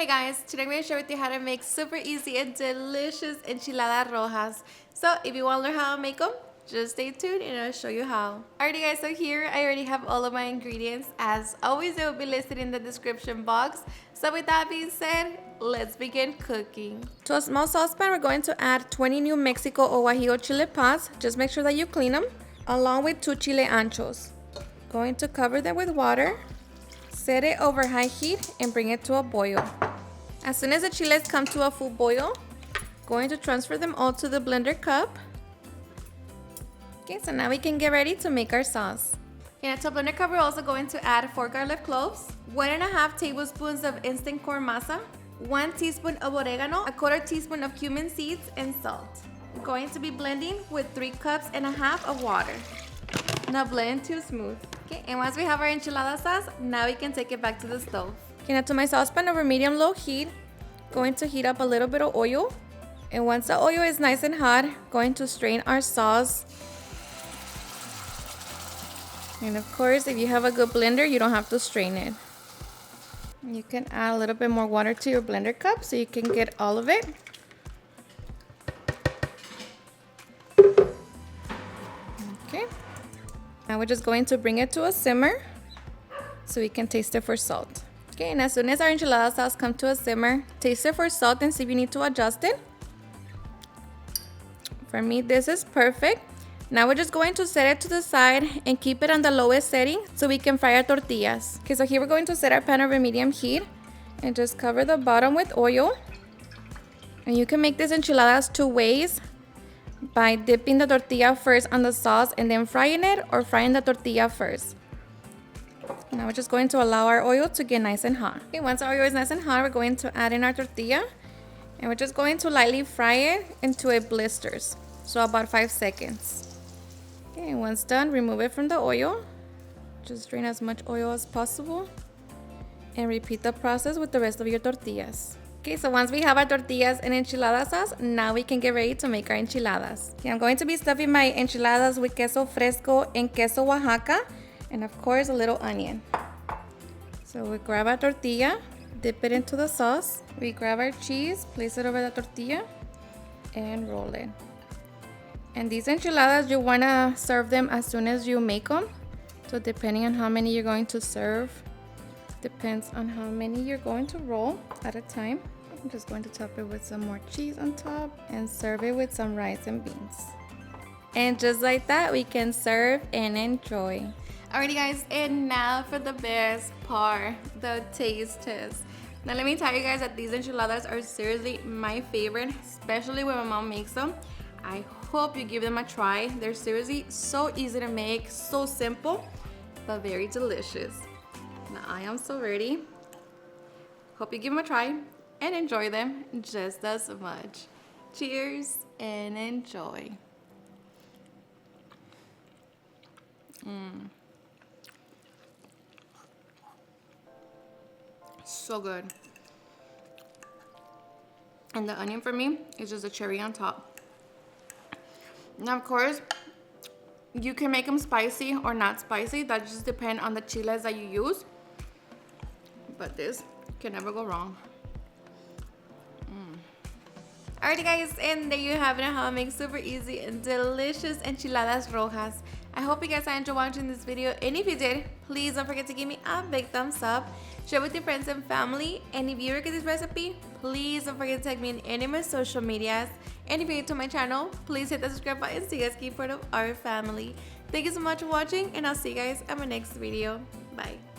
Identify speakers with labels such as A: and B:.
A: Hey guys, today I'm going to share with you how to make super easy and delicious enchiladas rojas. So if you want to learn how to make them, just stay tuned and I'll show you how. Alrighty guys, so here I already have all of my ingredients. As always, they will be listed in the description box. So with that being said, let's begin cooking. To a small saucepan, we're going to add 20 New Mexico or guajillo chili pods. Just make sure that you clean them, along with 2 chile anchos. Going to cover them with water. Set it over high heat and bring it to a boil. As soon as the chiles come to a full boil, going to transfer them all to the blender cup. Okay, so now we can get ready to make our sauce. Okay, now to a blender cup, we're also going to add 4 garlic cloves, 1.5 tablespoons of instant corn masa, 1 teaspoon of oregano, 1/4 teaspoon of cumin seeds, and salt. We're going to be blending with 3.5 cups of water. Now blend to smooth. Okay, and once we have our enchilada sauce, now we can take it back to the stove. Okay, now to my saucepan over medium-low heat, going to heat up a little bit of oil. And once the oil is nice and hot, going to strain our sauce. And of course, if you have a good blender, you don't have to strain it. You can add a little bit more water to your blender cup so you can get all of it. Okay. Now we're just going to bring it to a simmer so we can taste it for salt. Okay, and as soon as our enchilada sauce comes to a simmer, taste it for salt and see if you need to adjust it. For me, this is perfect. Now we're just going to set it to the side and keep it on the lowest setting so we can fry our tortillas. Okay, so here we're going to set our pan over medium heat and just cover the bottom with oil. And you can make this enchiladas 2 ways. By dipping the tortilla first on the sauce and then frying it, or frying the tortilla first. Now we're just going to allow our oil to get nice and hot. Okay, once our oil is nice and hot, we're going to add in our tortilla and we're just going to lightly fry it until it blisters. So about 5 seconds. Okay, and once done, remove it from the oil. Just drain as much oil as possible and repeat the process with the rest of your tortillas. Okay, so once we have our tortillas and enchilada sauce, now we can get ready to make our enchiladas. Okay, I'm going to be stuffing my enchiladas with queso fresco and queso Oaxaca, and of course a little onion. So we grab our tortilla, dip it into the sauce. We grab our cheese, place it over the tortilla, and roll it. And these enchiladas, you want to serve them as soon as you make them. So depending on how many you're going to serve, depends on how many you're going to roll at a time. I'm just going to top it with some more cheese on top and serve it with some rice and beans. And just like that, we can serve and enjoy. Alrighty guys, and now for the best part, the taste test. Now let me tell you guys that these enchiladas are seriously my favorite, especially when my mom makes them. I hope you give them a try. They're seriously so easy to make, so simple, but very delicious. Now I am so ready. Hope you give them a try and enjoy them just as much. Cheers and enjoy. So good. And the onion for me is just a cherry on top. Now of course, you can make them spicy or not spicy. That just depends on the chiles that you use. But this can never go wrong. Alrighty guys, and there you have it, how to make super easy and delicious enchiladas rojas. I hope you guys enjoyed watching this video, and if you did, please don't forget to give me a big thumbs up, share with your friends and family, and if you like this recipe, please don't forget to tag me in any of my social medias, and if you're new to my channel, please hit the subscribe button so you guys keep part of our family. Thank you so much for watching, and I'll see you guys at my next video. Bye.